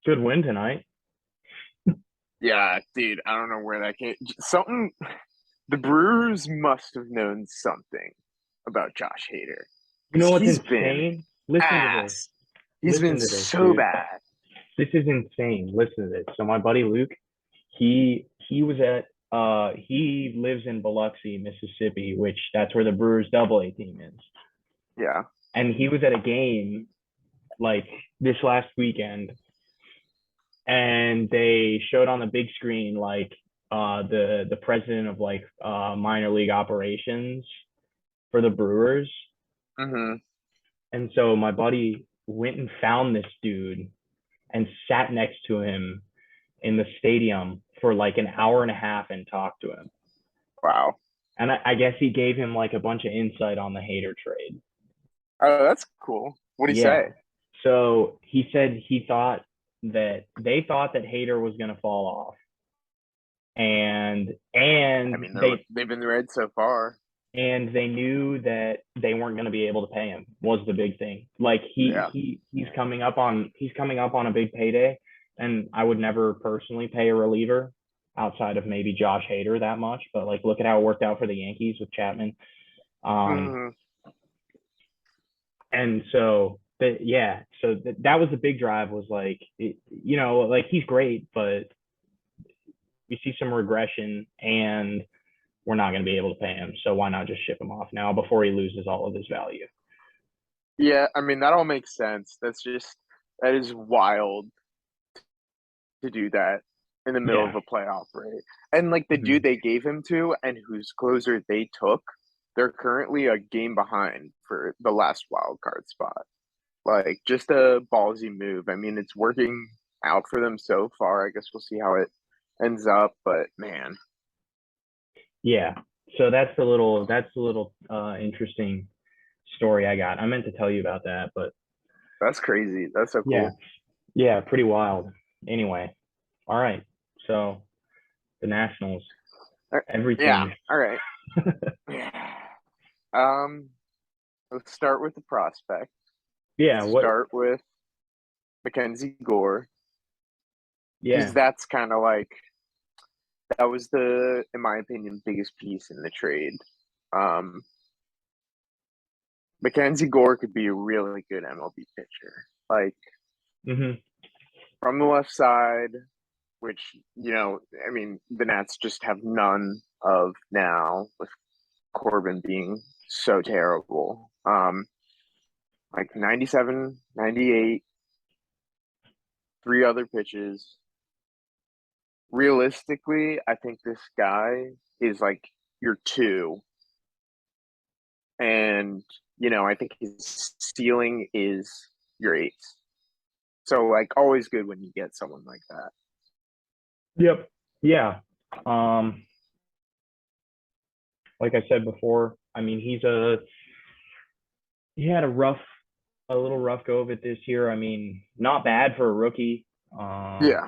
Good win tonight. Yeah, dude, I don't know where that came. Something the Brewers must have known something about Josh Hader You because know what's he's been insane? Listen to this. ass. He's been Listen to this, so dude. bad. This is insane. Listen to this. So my buddy Luke, he was at he lives in Biloxi, Mississippi, which that's where the Brewers double A team is. Yeah. And he was at a game like this last weekend and they showed on the big screen like the president of like minor league operations for the Brewers. Mm-hmm. And so my buddy went and found this dude and sat next to him in the stadium for like an hour and a half and talked to him. Wow. And I guess he gave him like a bunch of insight on the Hater trade. Oh, that's cool. What do you Yeah. say? So he said he thought that they thought that Hater was going to fall off. And I and mean, they've been red so far. they knew that they weren't going to be able to pay him was the big thing. Like Yeah. he's coming up on a big payday, and I would never personally pay a reliever outside of maybe Josh Hader that much. But like, look at how it worked out for the Yankees with Chapman. Um, Mm-hmm. and so yeah, so that was the big drive. Was like, like he's great, but we see some regression, and we're not going to be able to pay him. So why not just ship him off now before he loses all of his value? Yeah, I mean that all makes sense. That is wild to do that in the middle of Yeah. a playoff rate. And like the Mhm. dude they gave him to and whose closer they took, they're currently a game behind for the last wild card spot. Like just a ballsy move. I mean, it's working out for them so far. I guess we'll see how it ends up, but man, Yeah. So that's the little interesting story I got. I meant to tell you about that, but that's crazy. That's so yeah, cool. yeah, pretty wild. Anyway, all right. So the Nationals, Uh, Yeah, everything. all right. Um, let's start with the prospect. Yeah. Let's What? start with Mackenzie Gore because Yeah. that's kind of like that was in my opinion, biggest piece in the trade. Um, Mackenzie Gore could be a really good MLB pitcher, like Hmm. from the left side, which I mean, the Nats just have none of now with Corbin being so terrible. Like 97, 98, three other pitches. Realistically, I think this guy is like your two. And, I think his ceiling is your eight. So, like, always good when you get someone like that. Yep. Yeah. Um, like I said before, I mean, he had a little rough go of it this year. I mean, not bad for a rookie. Yeah.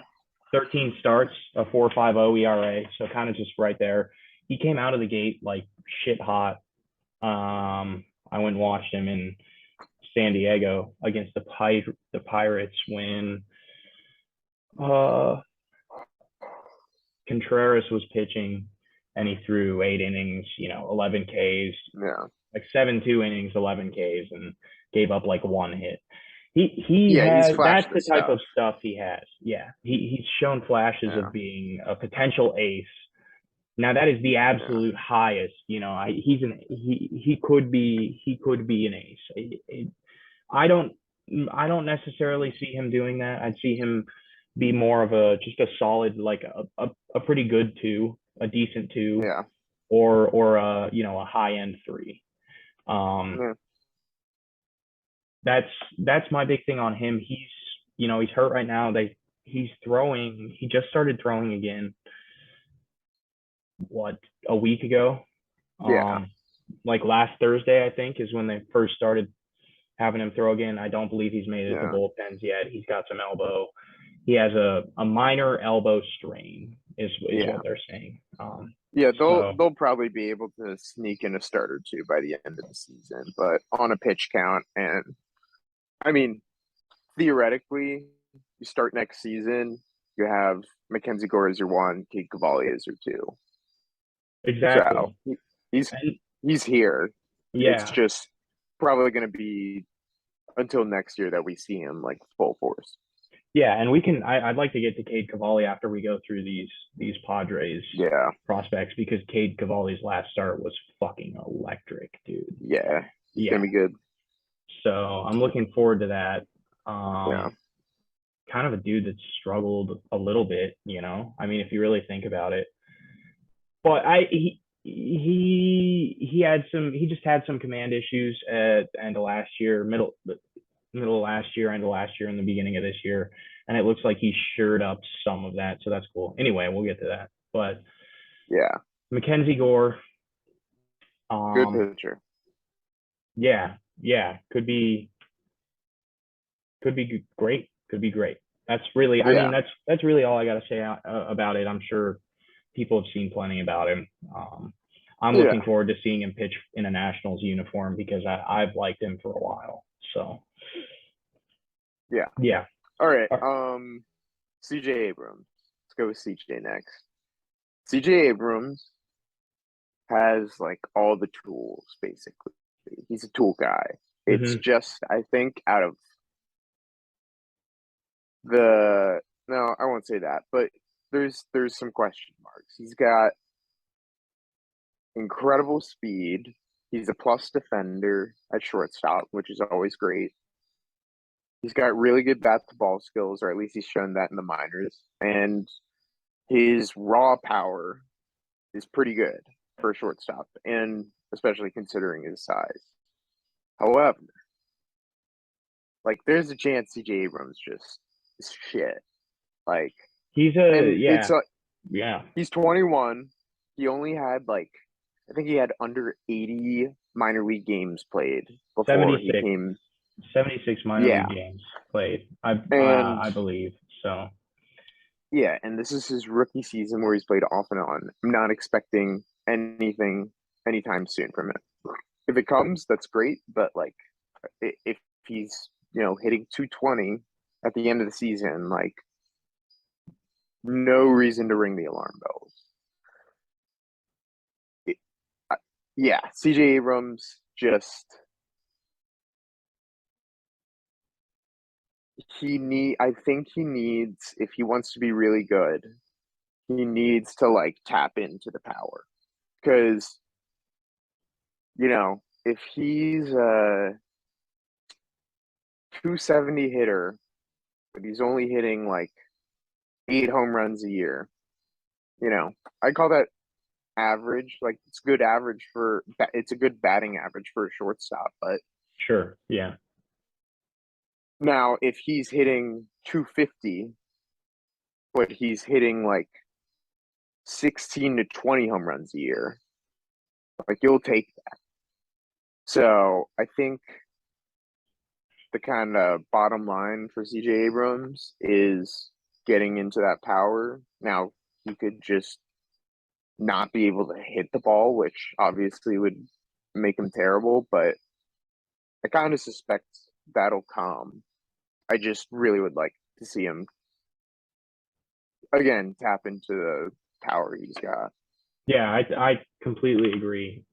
13 starts, a 4.50 ERA, so kind of just right there. He came out of the gate like shit hot. I went and watched him in San Diego against the Pirates when uh, Contreras was pitching, and he threw 8 innings, 11 Ks, Yeah. like 7 2 innings, 11 Ks, and gave up like one hit. He Yeah. He's has flashed that's the the type of stuff. stuff he has. Yeah, he's shown flashes of Yeah. being a potential ace. Now that is the Yeah. absolute highest. He could be an ace. I don't I don't necessarily see him doing that. I'd see him be more of a just a solid like a pretty good two, a decent two, Yeah. or a high end three. Um, Yeah. that's that's my big thing on him. He's hurt right now. He's throwing. He just started throwing again. What, a week ago? Yeah. Um, like last Thursday, I think, is when they first started having him throw again. I don't believe he's made it to Yeah. bullpens yet. He's got some elbow. He has a minor elbow strain, is what Yeah. they're saying. Yeah. So They'll probably be able to sneak in a start or two by the end of the season, but on a pitch count. And I mean, theoretically, you start next season, you have Mackenzie Gore as your one, Cade Cavalli as your two. So Exactly. he's And he's here. It's yeah, just probably going to be until next year that we see him like full force. yeah, and I'd like to get to Cade Cavalli after we go through these Padres Yeah, prospects because Cade Cavalli's last start was fucking electric, dude. yeah, he's Yeah. gonna be good. So I'm looking forward to that. Yeah, Kind of a dude that struggled a little bit, you know. I mean, if you really think about it, but he just had some command issues at end of last year, middle of last year, end of last year, and the beginning of this year, and it looks like he shored up some of that, so that's cool. Anyway, we'll get to that. But yeah, Mackenzie Gore, good um, pitcher. yeah, could be great, could be great. That's really, I mean, Yeah, that's really all I got to say about it. I'm sure people have seen plenty about him. I'm looking yeah, forward to seeing him pitch in a Nationals uniform because I've liked him for a while. So yeah. yeah. All right. Uh, CJ Abrams. Let's go with CJ next. CJ Abrams has like all the tools basically. He's a tool guy. It's mhm. just I think out of the no, I won't say that, but there's some question marks. He's got incredible speed. He's a plus defender at shortstop, which is always great. He's got really good bat to ball skills, or at least he's shown that in the minors. And his raw power is pretty good for a shortstop, and especially considering his size. However, like there's a chance CJ Abrams just is shit. Like, He's a and it's yeah, yeah, he's 21. He only had like I think he had under 80 minor league games played before he 76, came. 76 minor Yeah, league games played. and I believe so. yeah, and this is his rookie season where he's played off and on. I'm not expecting anything anytime soon from it. If it comes, that's great. But like, if he's hitting 220 at the end of the season, like no reason to ring the alarm bells. It, yeah, CJ Abrams just I think he needs if he wants to be really good, he needs to like tap into the power because if he's a 270 hitter, but he's only hitting like 8 home runs a year, I call that average. Like it's good average it's a good batting average for a shortstop. But Sure, yeah, now if he's hitting 250, but he's hitting like 16 to 20 home runs a year, like you'll take that. So I think the kind of bottom line for CJ Abrams is getting into that power. Now he could just not be able to hit the ball, which obviously would make him terrible, but I kind of suspect that'll come. I just really would like to see him again tap into the power he's got. yeah. I completely agree.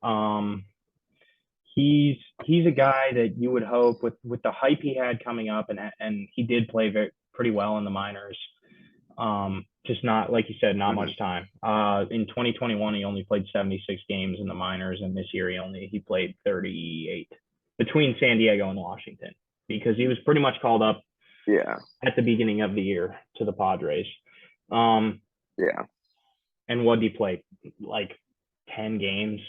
He's a guy that you would hope with the hype he had coming up, and he did play pretty well in the minors. Just not like you said, not Mm-hmm. much time. In 2021, he only played 76 games in the minors, and this year he played 38 between San Diego and Washington because he was pretty much called up Yeah, at the beginning of the year to the Padres. Um, yeah, and what did he play? Like 10 games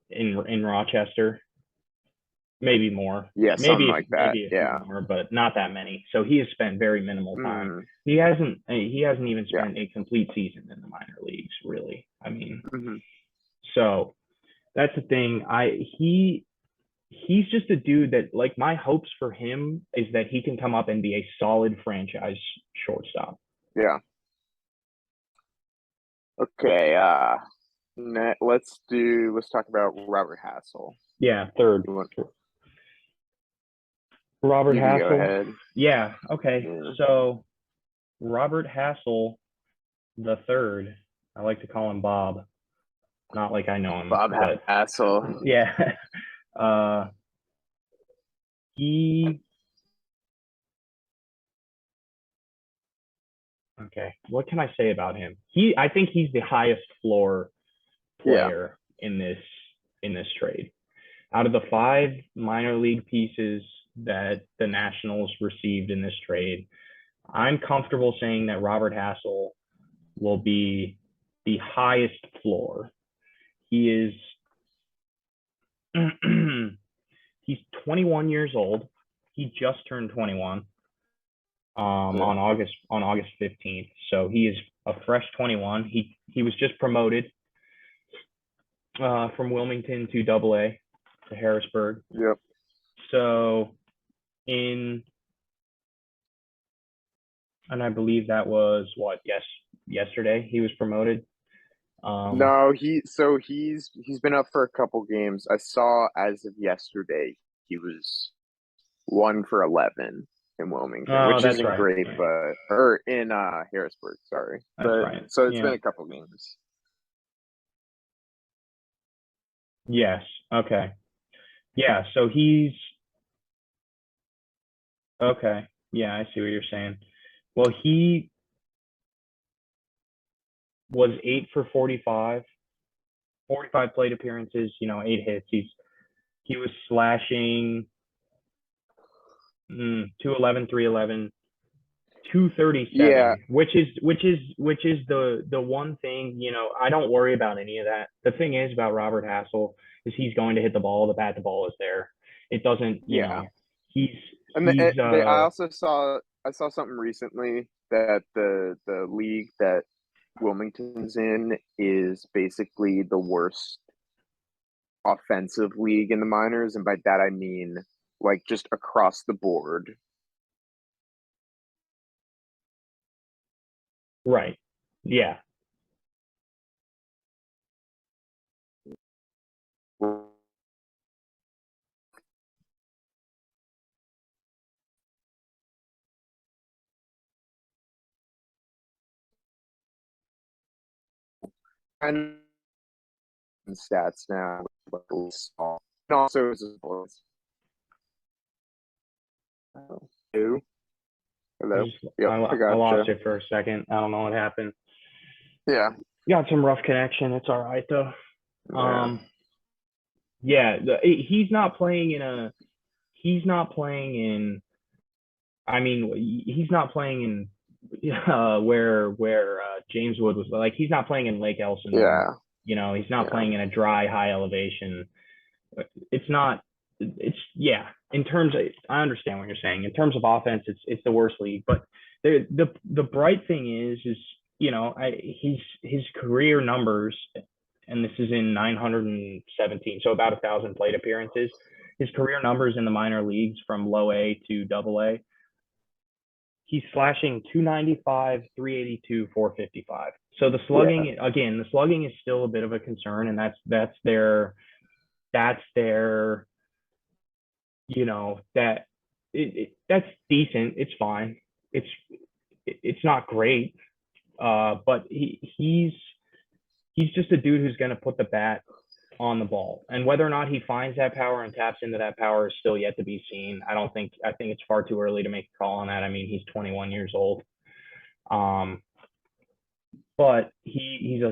in Rochester, maybe more, yeah, something like that. maybe a few Yeah, more, but not that many. So he has spent very minimal time. mm, He hasn't even yeah, spent a complete season in the minor leagues, really. I mean, mm-hmm. so that's the thing. He's just a dude that like my hopes for him is that he can come up and be a solid franchise shortstop. Yeah. Okay. Let's talk about Robert Hassel. Yeah, third. You want Robert you can go Hassel. ahead. Yeah, okay. Yeah. So Robert Hassel the third. I like to call him Bob, not like I know him, Bob but Hassel. yeah. uh, he okay. What can I say about him? I think he's the highest floor Yeah. player in this trade. Out of the five minor league pieces that the Nationals received in this trade, I'm comfortable saying that Robert Hassel will be the highest floor. He is he's 21 years old. He just turned 21 on August 15th. So he is a fresh 21. He was just promoted from Wilmington to Double A to Harrisburg. Yep. So in and I believe that was yesterday he was promoted. No, he's been up for a couple games. I saw as of yesterday he was 1 for 11 in Wilmington, Oh, which that's isn't right. great, Right. but or in Harrisburg, sorry. That's But right. so it's been Yeah. a couple games. Yes. Okay. Yeah. So he's okay. Yeah, I see what you're saying. Well, he was 8 for 45, 45 plate appearances, 8 hits. He was slashing 211, 311, Yeah, 237, which is the one thing, I don't worry about any of that. The thing is about Robert Hassel is he's going to hit the ball, the ball is there. It doesn't, yeah. he's And he's I also saw something recently that the league that Wilmington's in is basically the worst offensive league in the minors, and by that I mean like just across the board. right. Yeah. And stats now, like, and also as a voice. Hello, I hello. just Yep, I I gotcha. lost it for a second. I don't know what happened. Yeah, Got some rough connection. It's all right though. yeah, Yeah, he's not playing in a. He's not playing in. I mean, he's not playing in where James Wood was. Like he's not playing in Lake Elsinore. yeah, He's not yeah, playing in a dry, high elevation. It's not. It's yeah. In terms of, I understand what you're saying. In terms of offense, it's the worst league. But the bright thing is his career numbers, and this is in 917, so about 1,000 plate appearances. His career numbers in the minor leagues from low A to double A, he's slashing 295, 382, 455. So yeah, the slugging is still a bit of a concern, and that's their that that's decent. It's fine. It's it's not great, but he's just a dude who's going to put the bat on the ball. And whether or not he finds that power and taps into that power is still yet to be seen. I think it's far too early to make a call on that. I mean, he's 21 years old. But he's a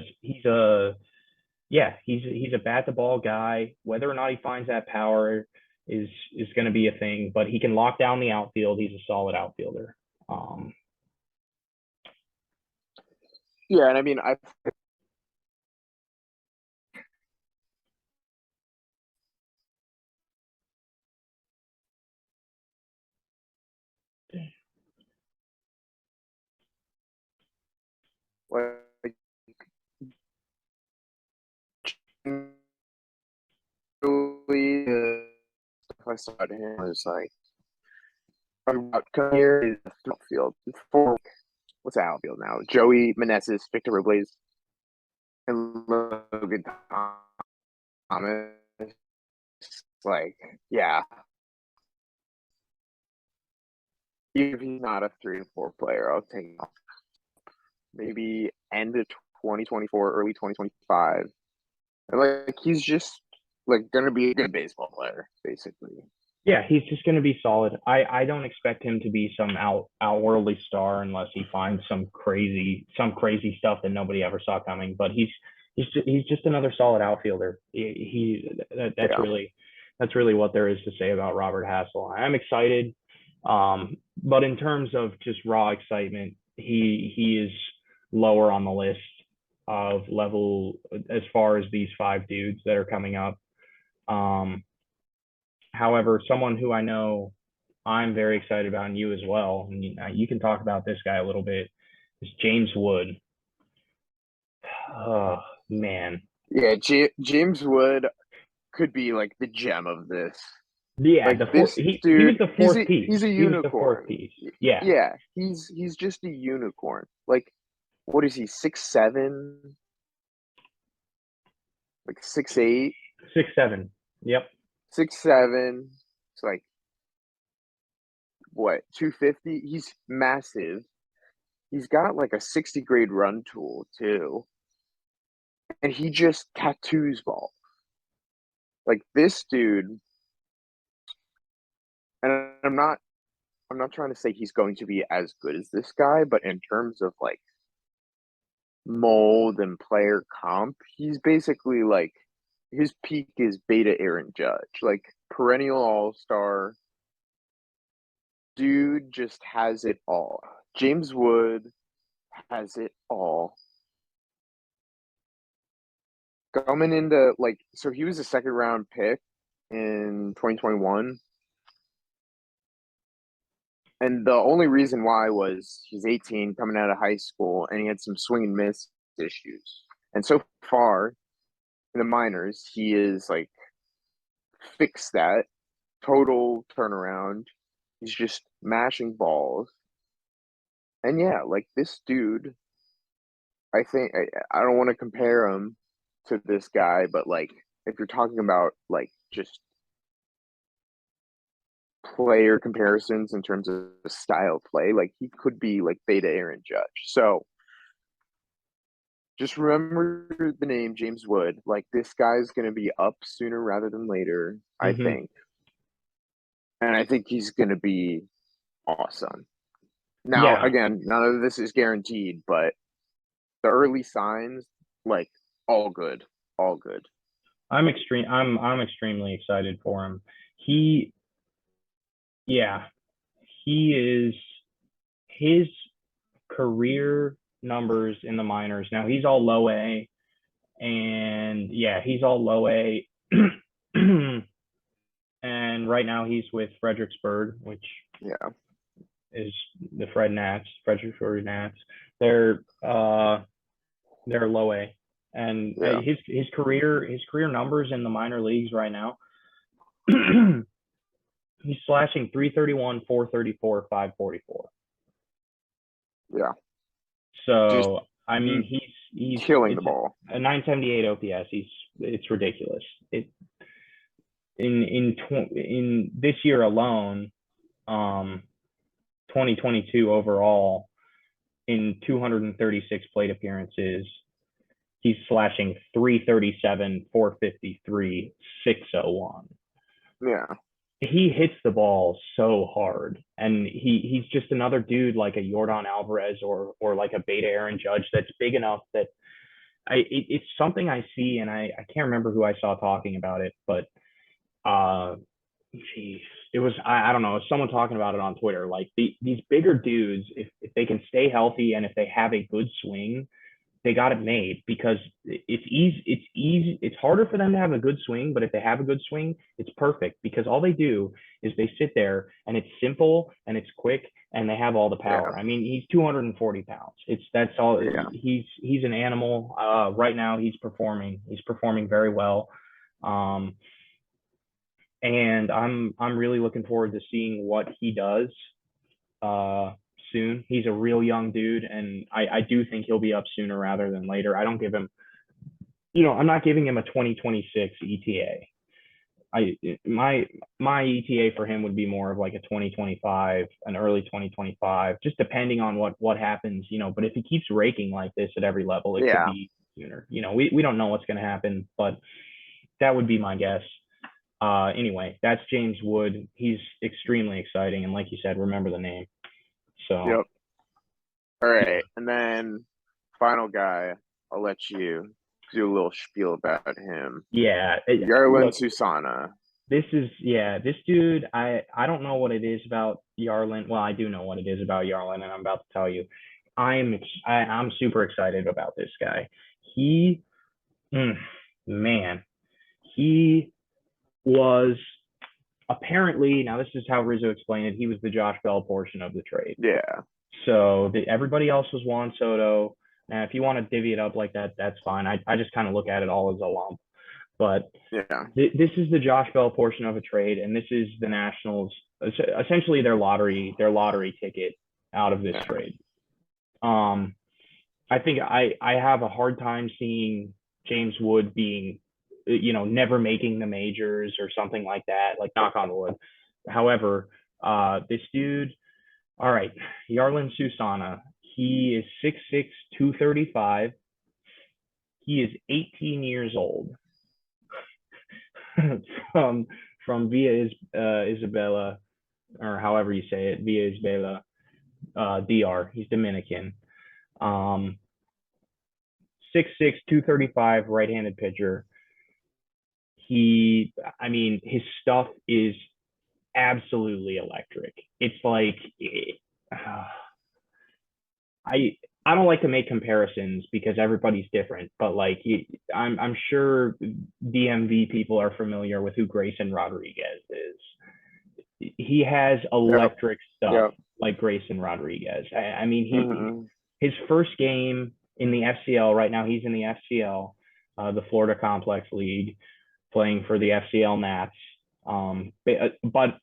bat the ball guy. Whether or not he finds that power is going to be a thing, but he can lock down the outfield. He's a solid outfielder. Um, yeah. And I mean, I like really I saw to him was like come here is the outfield for what's the outfield now? Joey Meneses, Victor Robles, and Logan Thomas. Like, yeah, if he's not a 3 to 4 player, I'll take him off. Maybe end of 2024, early 2025. And like he's just like gonna be a good baseball player, basically. Yeah, he's just going to be solid. I don't expect him to be some outworldly star unless he finds some crazy stuff that nobody ever saw coming. But he's just another solid outfielder. That's Yeah. really what there is to say about Robert Hassel. I'm excited, but in terms of just raw excitement, he is lower on the list of level as far as these five dudes that are coming up. Um, However, someone who I know I'm very excited about, and you as well, and you can talk about this guy a little bit, is James Wood. Oh, man. Yeah, James Wood could be like the gem of this. Yeah, Like the four, this he was dude, the fourth piece. he's a He was the fourth unicorn. piece. Yeah, Yeah, he's just a unicorn. Like what is he, 6'7", like 6'8", 6'7". Yep. 6'7". It's like what, 250? He's massive. He's got like a 60 grade run tool too. And he just tattoos ball. Like this dude, and I'm not trying to say he's going to be as good as this guy, but in terms of like mold and player comp, he's basically like his peak is beta Aaron Judge, like perennial all-star. Dude just has it all. James Wood has it all. Coming into like, so he was a second round pick in 2021. And the only reason why was he's 18 coming out of high school and he had some swing and miss issues. And so far in the minors, he is like fixed that total turnaround. He's just mashing balls. And yeah, like this dude, I think I don't want to compare him to this guy, but like if you're talking about like just player comparisons in terms of style play, like he could be like beta Aaron Judge. So just remember the name James Wood. Like this guy's gonna be up sooner rather than later, I Hmm. think. And I think he's gonna be awesome. Now, Yeah, again, none of this is guaranteed, but the early signs, like all good. All good. I'm extremely excited for him. He, yeah, he is his career numbers in the minors. Now he's all low A, and yeah, he's all low A. And right now he's with Fredericksburg, which Yeah. is the Fredericksburg Nats. They're uh they're low A, and Yeah. his career numbers in the minor leagues right now. He's slashing 331, 434, 544. Yeah. Just So I mean, he's killing the it's ball. a 978 OPS. It's ridiculous. It in this year alone, 2022 overall, in 236 plate appearances, he's slashing 337, 453, 601. Yeah. He hits the ball so hard, and he's just another dude like a Jordan Alvarez or like a beta Aaron Judge that's big enough that it's something I see, and I can't remember who I saw talking about it, but uh geez, it was I don't know, someone talking about it on Twitter. Like these bigger dudes, if they can stay healthy and if they have a good swing, they got it made, because it's harder for them to have a good swing, but if they have a good swing, it's perfect, because all they do is they sit there and it's simple and it's quick and they have all the Yeah. power. I mean, he's 240 pounds. That's all. Yeah. He's an animal. Right now he's performing very well. Um, and I'm really looking forward to seeing what he does uh, soon. He's a real young dude, and I do think he'll be up sooner rather than later. I don't give him, I'm not giving him a 2026 ETA. my ETA for him would be more of like a 2025, an early 2025, just depending on what happens, But if he keeps raking like this at every level, it could Yeah. be sooner. We don't know what's going to happen, but that would be my guess. Anyway, that's James Wood. He's extremely exciting, and like you said, remember the name. So Yep. All yeah, right. And then final guy, I'll let you do a little spiel about him. yeah. Yarlin Look, Susana. this dude. I don't know what it is about Yarlin. Well, I do know what it is about Yarlin, and I'm about to tell you. I'm super excited about this guy. He, man, he was apparently, now this is how Rizzo explained it. He was the Josh Bell portion of the trade. Yeah. So everybody else was Juan Soto. Now, if you want to divvy it up like that, that's fine. I just kind of look at it all as a lump. But Yeah. this is the Josh Bell portion of a trade, and this is the Nationals essentially their lottery ticket out of this Yeah. trade. I think I have a hard time seeing James Wood being, never making the majors or something like that. Like knock on wood. However, this dude, all right, Yarlin Susana. He is 6'6", 235. He is 18 years old. from Via Isabella, or however you say it, Via Isabella, DR. He's Dominican. 6'6", 235, right-handed pitcher. His stuff is absolutely electric. It's like, I don't like to make comparisons because everybody's different, but like I'm sure DMV people are familiar with who Grayson Rodriguez is. He has Yep. electric stuff Yep. like Grayson Rodriguez. Mhm. His first game in the FCL right now, he's in the FCL, the Florida Complex League, playing for the FCL Nats. But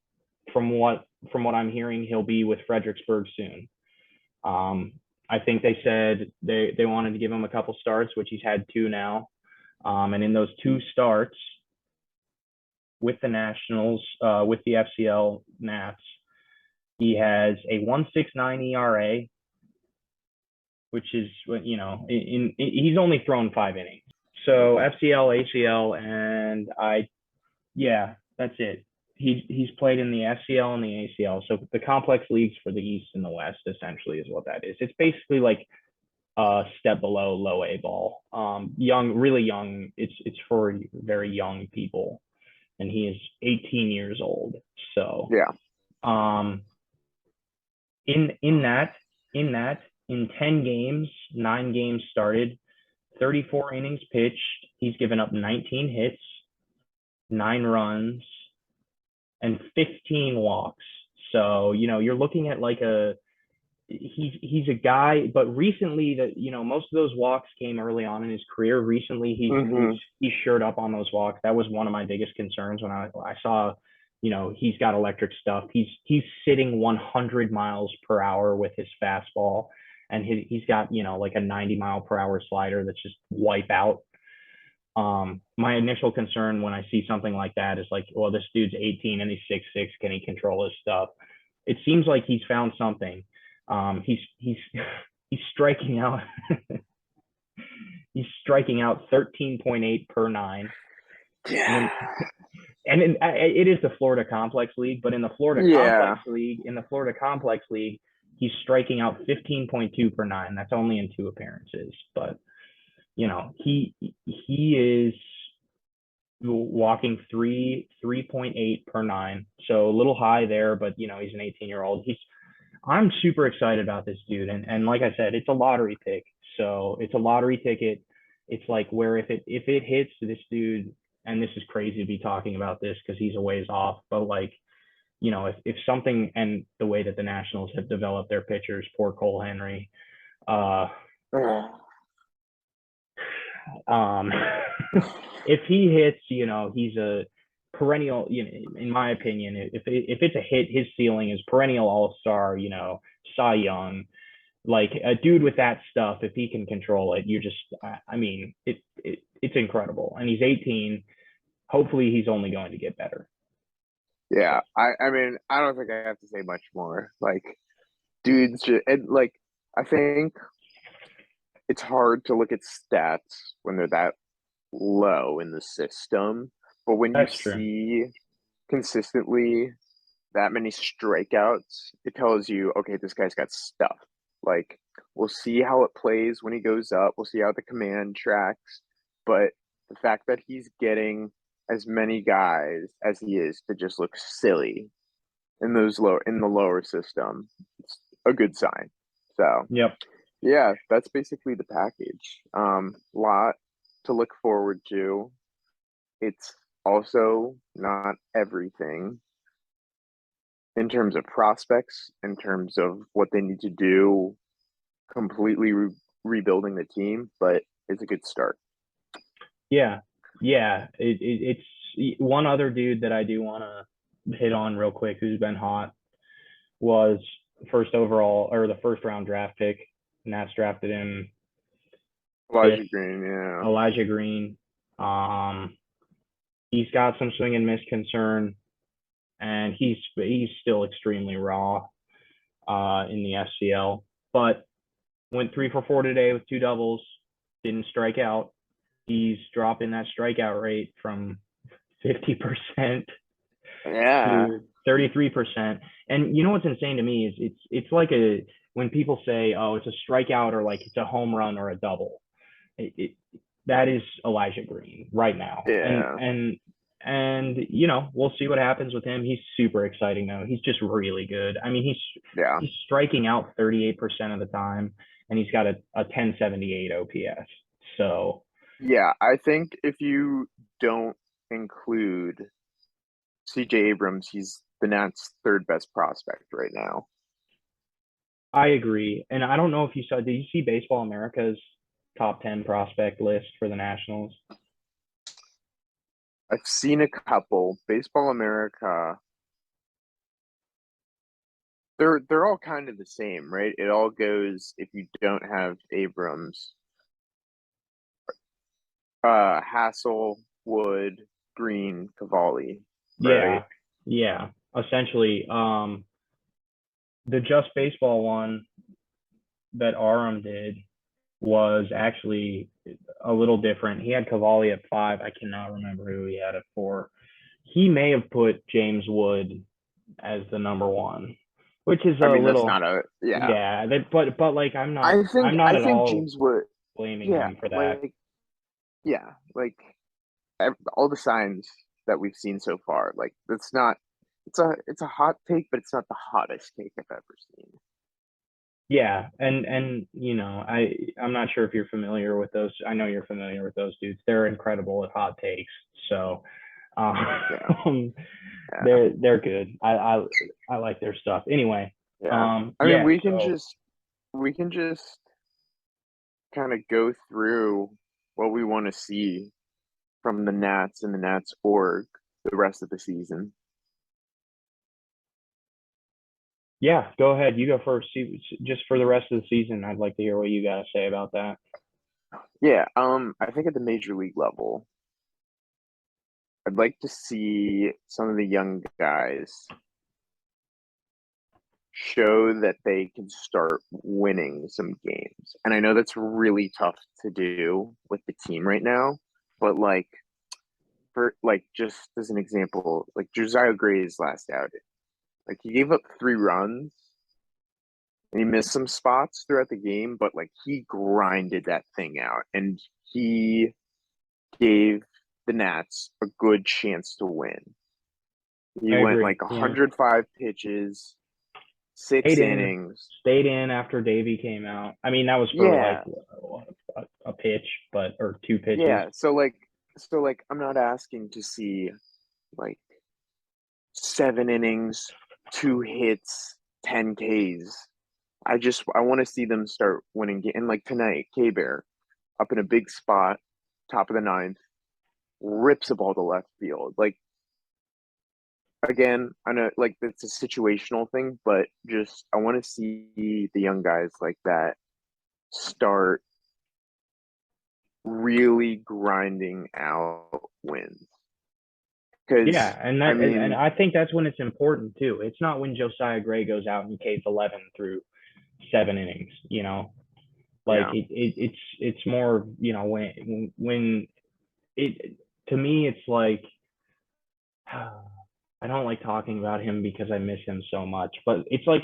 from what I'm hearing, he'll be with Fredericksburg soon. I think they said they wanted to give him a couple starts, which he's had two now. And in those two starts with the Nationals, with the FCL Nats, he has a 1.69 ERA, which is, he's only thrown 5 innings. So FCL, ACL, and that's it. He's played in the FCL and the ACL. So the complex leagues for the East and the West essentially is what that is. It's basically like a step below low A ball. Young, really young. It's for very young people, and he is 18 years old. So Yeah. In 10 games, 9 games started, 34 innings pitched. He's given up 19 hits, 9 runs, and 15 walks. So, you're looking at like he's a guy, but recently that, most of those walks came early on in his career. Recently, he's shored up on those walks. That was one of my biggest concerns when I saw, he's got electric stuff. He's sitting 100 miles per hour with his fastball, and he's got, like a 90-mile-per-hour slider that's just wipe out. My initial concern when I see something like that is like, well, this dude's 18 and he's 6'6". Can he control his stuff? It seems like he's found something. He's striking out. He's striking out 13.8 per 9. Yeah. It is the Florida Complex League, but in the Florida Complex League, he's striking out 15.2 per 9. That's only in 2 appearances, but he is walking 3.8 per 9, so a little high there, but he's an 18-year-old. I'm super excited about this dude, and like I said, it's a lottery pick, so it's a lottery ticket. It's like where if it hits this dude, and this is crazy to be talking about this because he's a ways off, but like if something, and the way that the Nationals have developed their pitchers, poor Cole Henry, if he hits, he's a perennial, in my opinion, if it's a hit, his ceiling is perennial all-star, Cy Young, like a dude with that stuff. If he can control it, it's incredible. And he's 18. hopefully he's only going to get better. So Yeah, I mean, I don't think I have to say much more. Like, dudes, and like, I think it's hard to look at stats when they're that low in the system, but when you that's true. see consistently that many strikeouts, it tells you, okay, this guy's got stuff. Like, we'll see how it plays when he goes up. We'll see how the command tracks. But the fact that he's getting as many guys as he is to just look silly in the lower system, it's a good sign. So Yep. yeah, that's basically the package. Lot to look forward to. It's also not everything in terms of prospects, in terms of what they need to do, completely rebuilding the team, but it's a good start. Yeah. Yeah. It's one other dude that I do want to hit on real quick who's been hot was first overall or the first round draft pick. Nats drafted him fifth, Elijah Green, yeah. Elijah Green. Um, he's got some swing and miss concern, and he's still extremely raw in the SCL, but went 3 for 4 today with 2 doubles, didn't strike out. He's dropping that strikeout rate from 50% Yeah. to 33%. And you know what's insane to me is it's like a when people say, "Oh, it's a strikeout," or like it's a home run or a double. It that is Elijah Green right now, Yeah. and we'll see what happens with him. He's super exciting though. He's just really good. I mean, Yeah. he's striking out 38% of the time, and he's got a 1078 OPS. So Yeah. I think if you don't include CJ Abrams, he's the Nats' third best prospect right now. I agree. And I don't know if you saw, did you see Baseball America's top 10 prospect list for the Nationals? I've seen a couple. Baseball America, they're all kind of the same, right? It all goes if you don't have Abrams, Hassel, Wood, Green, Cavalli, right? Yeah. Yeah. Essentially, the Just Baseball one that Aram did was actually a little different. He had Cavalli at 5. I cannot remember who he had at 4. He may have put James Wood as the number one, which is I a mean, that's little, not a yeah. yeah. But like I'm not I at think all James Wood, blaming yeah, him for that. like yeah, like all the signs that we've seen so far, like it's not it's a hot take, but it's not the hottest take I've ever seen. Yeah, and I'm not sure if you're familiar with those. I know you're familiar with those dudes. They're incredible at hot takes. So Yeah, um, yeah, they're good. I like their stuff. Anyway, yeah. I mean, yeah. So we can just kind of go through what we want to see from the Nats and the Nats org the rest of the season. yeah, go ahead. You go first. Just for the rest of the season, I'd like to hear what you got to say about that. Yeah, I think at the major league level, I'd like to see some of the young guys show that they can start winning some games. And I know that's really tough to do with the team right now, but like for like just as an example, like Josiah Gray's last outing, like he gave up 3 runs and he missed some spots throughout the game, but like he grinded that thing out and he gave the Nats a good chance to win. He I went agree. like Yeah, 105 pitches, six stayed in, innings. stayed in after Davey came out. I mean, that was for like Yeah, a pitch, but or 2 pitches. yeah. So like I'm not asking to see like 7 innings, 2 hits, 10 Ks. I want to see them start winning. And like tonight, K Bear up in a big spot, top of the ninth, rips a ball to left field. Like again, I know like it's a situational thing, but just I want to see the young guys like that start really grinding out wins. because Yeah, and I and mean, I think that's when it's important too. It's not when Josiah Gray goes out and he caves 11 through 7 innings. Like yeah, it's more, when it to me it's like I don't like talking about him because I miss him so much. But it's like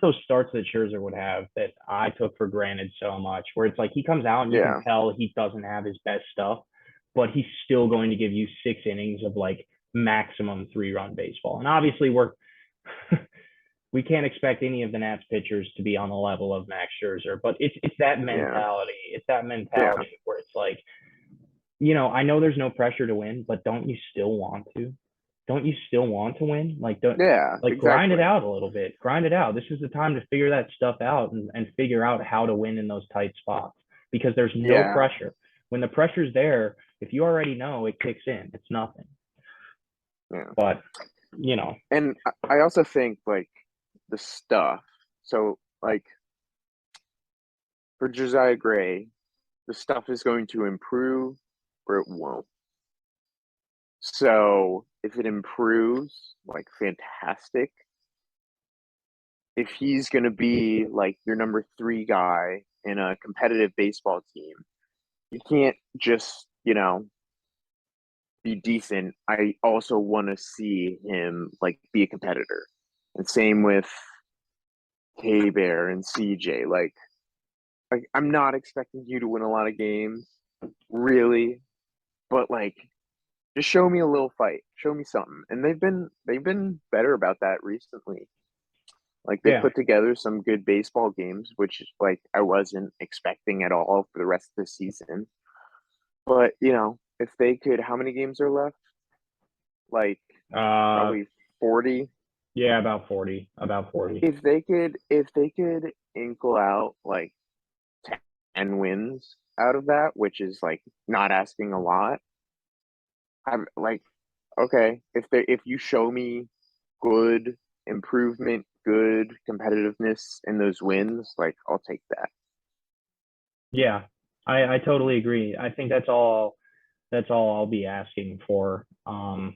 those starts that Scherzer would have that I took for granted so much, where it's like he comes out and you can yeah, tell he doesn't have his best stuff, but he's still going to give you 6 innings of like maximum 3-run baseball. And obviously we can't expect any of the Nats pitchers to be on the level of Max Scherzer, but it's that yeah, mentality. It's that yeah, mentality where it's like, I know there's no pressure to win, but don't you still want to? Don't you still want to win? Like, don't yeah, like grind it exactly. out a little bit. Grind it out. This is the time to figure that stuff out and figure out how to win in those tight spots because there's no Yeah, pressure. When the pressure's there, if you already know it kicks in, it's nothing. yeah. But you know, And I also think like the stuff. So like for Josiah Gray, the stuff is going to improve or it won't. So if it improves, like fantastic. If he's going to be like your number 3 guy in a competitive baseball team, you can't just, be decent. I also want to see him like be a competitor. And same with K Bear and CJ. Like I'm not expecting you to win a lot of games, really, but like just show me a little fight. Show me something. And they've been better about that recently. Like they yeah. put together some good baseball games, which like I wasn't expecting at all for the rest of the season. But if they could, how many games are left? Like Uh, probably 40. yeah, about 40, about 40. If they could inkle out like 10 wins out of that, which is like not asking a lot. I'm like, okay, if you show me good improvement, good competitiveness in those wins, like I'll take that. Yeah, I totally agree. I think that's all I'll be asking for. But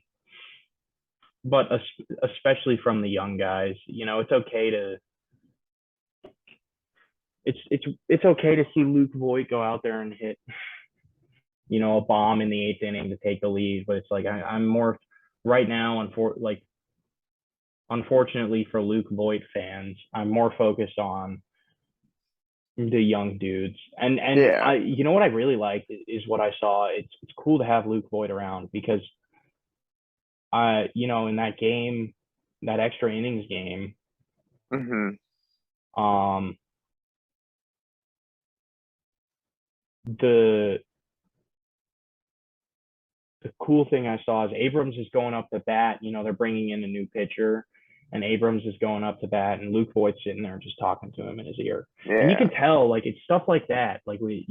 especially from the young guys, it's okay to see Luke Voigt go out there and hit, a bomb in the 8th inning to take the lead. But it's like I'm more right now, unfortunately for Luke Voigt fans, I'm more focused on the young dudes. And Yeah. what I really like is what I saw. It's cool to have Luke Voigt around because in that game, that extra innings game, Hmm. um, the the cool thing I saw is Abrams is going up to bat. They're bringing in a new pitcher, and Abrams is going up to bat, and Luke Voigt's sitting there just talking to him in his ear. And you Yeah. can tell, like, it's stuff like that. Like, we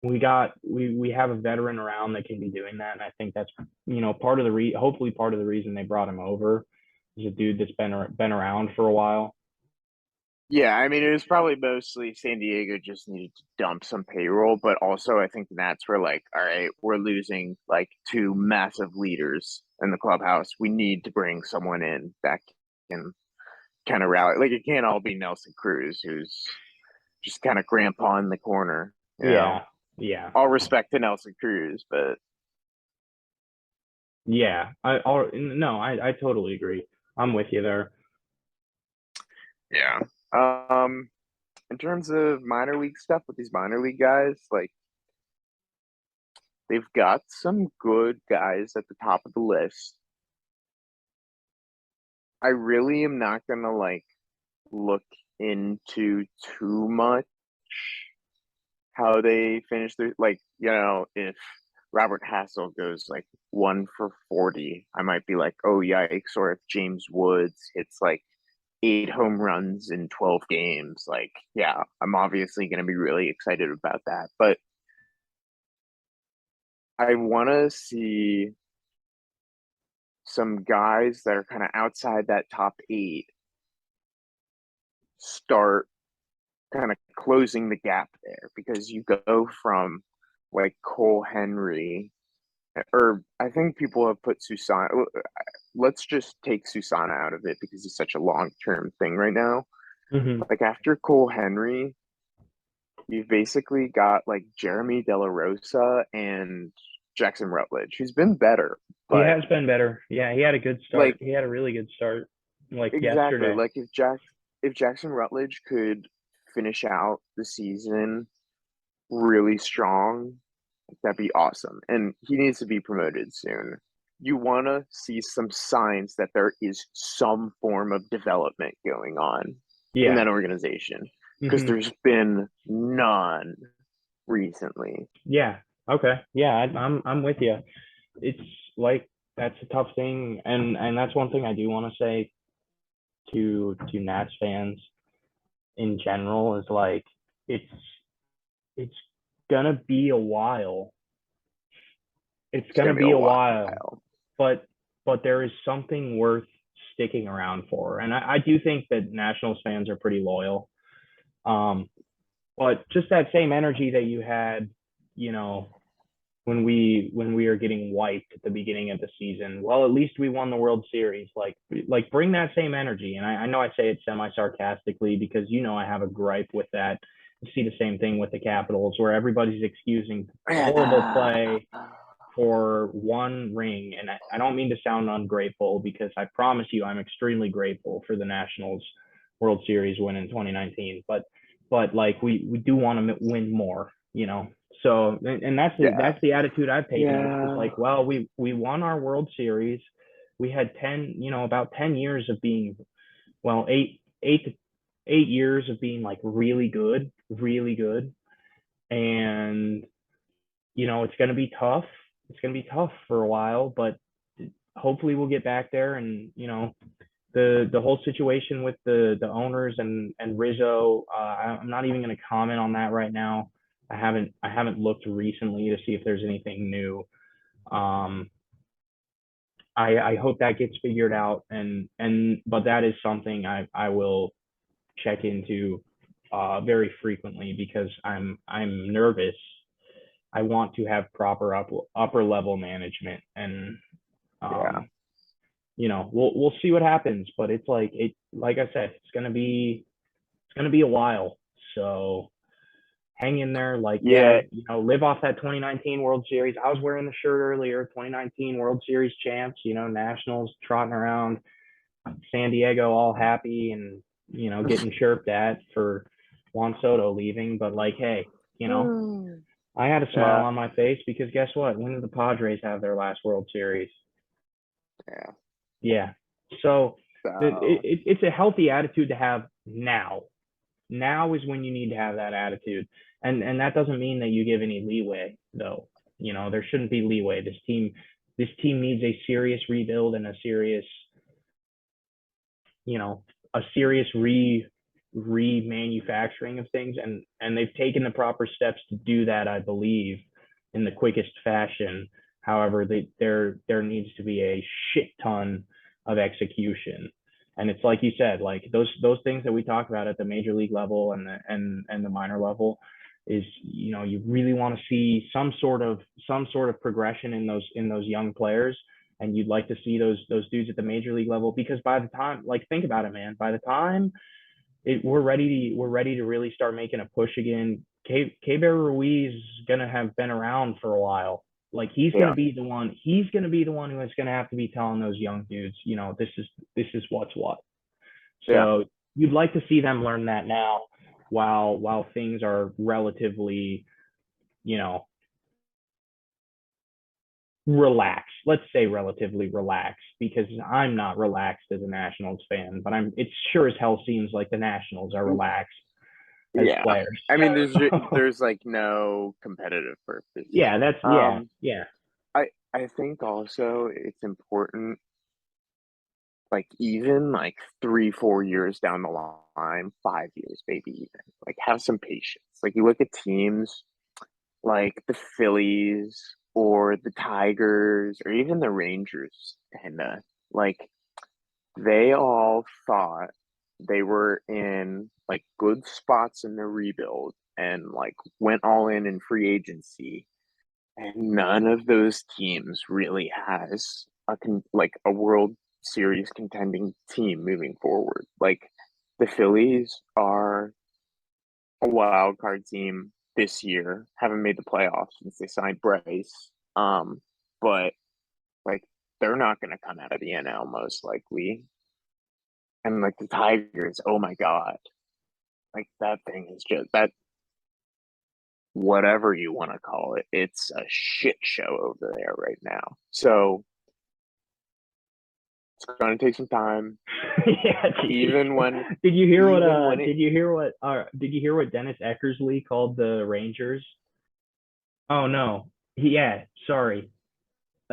have a veteran around that can be doing that, and I think that's part of hopefully part of the reason they brought him over is a dude that's been around for a while. Yeah, I mean, it was probably mostly San Diego just needed to dump some payroll, but also I think that's where like, all right, we're losing like 2 massive leaders in the clubhouse. We need to bring someone in that can kind of rally. Like it can't all be Nelson Cruz, who's just kind of grandpa in the corner. Yeah, yeah, All respect to Nelson Cruz, but yeah. No, I totally agree. I'm with you there. yeah. Um, in terms of minor league stuff with these minor league guys, like they've got some good guys at the top of the list. I really am not gonna like look into too much how they finish their like, if Robert Hassel goes like 1 for 40, I might be like, oh yikes, or if James Woods hits like 8 home runs in 12 games, like yeah, I'm obviously gonna be really excited about that. But I wanna see some guys that are kind of outside that top 8 start kind of closing the gap there because you go from like Cole Henry or I think people have put Susana. Let's just take Susana out of it because he's such a long-term thing right now. Hmm. Like after Cole Henry, you've basically got like Jeremy De La Rosa and Jackson Rutledge, who's been better, He but has been better. Yeah, he had a good start. like He had a really good start, like exactly, yesterday. like if Jackson Rutledge could finish out the season really strong, that'd be awesome. And he needs to be promoted soon. You want to see some signs that there is some form of development going on in Yeah. that organization because Hmm. there's been none recently. Yeah. Okay. Yeah, I'm with you. It's like that's a tough thing, and that's one thing I do want to say to Nats fans in general is like it's it's gonna be a while. It's It's gonna going to be be a a while, while. but there is something worth sticking around for, and I do think that Nationals fans are pretty loyal. Um, but just that same energy that you had, you know, when we are getting wiped at the beginning of the season. Well, at least we won the World Series. Like bring that same energy. And I know I say it semi sarcastically because you know I have a gripe with that. You see the same thing with the Capitals where everybody's excusing horrible Yeah. play for one ring. And I don't mean to sound ungrateful because I promise you I'm extremely grateful for the Nationals World Series win in 2019. But like we do want to win more, you know. So and Yeah. that's the attitude I've taken. It's Yeah. like, well, we won our World Series. We had 10, you know, about 10 years of being well, 8 years of being like really good, really good. And you know, it's going to be tough. It's going to be tough for a while, but hopefully we'll get back there. And you know, the whole situation with the owners and Rizzo, I'm not even going to comment on that right now. I haven't looked recently to see if there's anything new. Um, I hope that gets figured out, and but that is something I will check into very frequently because I'm nervous. I want to have proper upper level management, and Yeah. um, you know we'll see what happens. But it's like I said, it's gonna be a while. So hang in there. Like yeah, Yeah. you know, live off that 2019 World Series. I was wearing the shirt earlier. 2019 World Series champs. You know, Nationals trotting around San Diego all happy and you know getting chirped at for Juan Soto leaving. But like, hey, you know, I had a smile Yeah. on my face because guess what? When did the Padres have their last World Series? Yeah. Yeah. So So it's a healthy attitude to have now. Now is when you need to have that attitude, and that doesn't mean that you give any leeway, though. You know, there shouldn't be leeway. This team needs a serious rebuild and a serious, you know, a serious remanufacturing of things, and they've taken the proper steps to do that, I believe, in the quickest fashion. However, there needs to be a shit ton of execution, and it's like you said, like those things that we talk about at the major league level and the minor level is you know you really want to see some sort of progression in those young players, and you'd like to see those dudes at the major league level because by the time like think about it, man, by the time we're ready to really start making a push again. Bear Ruiz is gonna have been around for a while. Like he's gonna yeah. be the one. He's gonna be the one who is gonna have to be telling those young dudes, you know, this is what's what. Yeah. So you'd like to see them learn that now, while things are relatively, you know, relaxed. Let's say relatively relaxed because I'm not relaxed as a Nationals fan, but it sure as hell seems like the Nationals are relaxed as Yeah. players. I mean, there's like no competitive purpose. Yeah, that's yeah, Um, yeah. I think also it's important, like even like 3, 4 years down the line, 5 years, maybe even, like have some patience. Like you look at teams like the Phillies or the Tigers or even the Rangers, and like they all thought they were in like good spots in the rebuild and like went all in free agency And none of those teams really has like a World Series contending team moving forward. Like the Phillies are a wild card team this year, haven't made the playoffs since they signed Bryce. But like they're not going to come out of the NL most likely. And like the Tigers, oh my god, like that thing is just that whatever you want to call it, it's a shit show over there right now. So it's going to take some time. Yeah, Even when, did you hear what even when it, did you hear what Dennis Eckersley called the Rangers? Oh no. Yeah, sorry.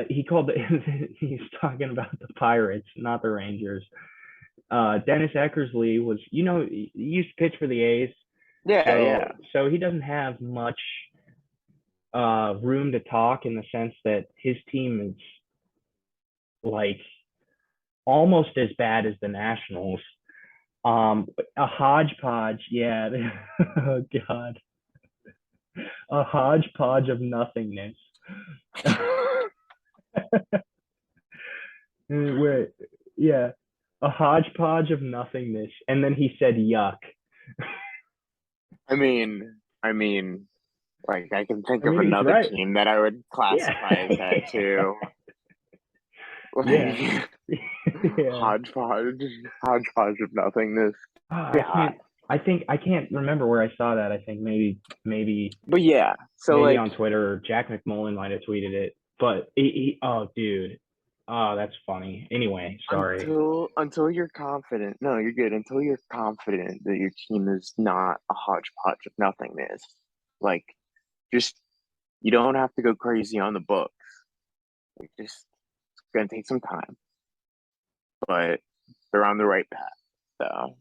He called the he's talking about the Pirates, not the Rangers. Dennis Eckersley was, he used to pitch for the A's, yeah, so yeah. he doesn't have much room to talk in the sense that his team is like almost as bad as the Nationals. A hodgepodge, yeah. Oh God, a hodgepodge of nothingness. Where, yeah, a hodgepodge of nothingness, and then he said yuck. I mean, like I can think I of mean, he's another right. team that I would Yeah. classify as that too. Yeah. Like Yeah. hodgepodge, hodgepodge of nothingness. Oh, God. I think I can't remember where I saw that. I think But yeah, so maybe like on Twitter or Jack McMullen might have tweeted it. But oh dude. Oh, that's funny. Anyway, sorry. until you're confident, no, you're good. Until you're confident that your team is not a hodgepodge of nothingness, like just you don't have to go crazy on the books. Like just it's gonna take some time, but they're on the right path. So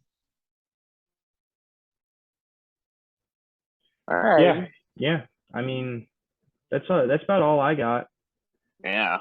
all Yeah. right. Yeah. I mean, that's about all I got. Yeah.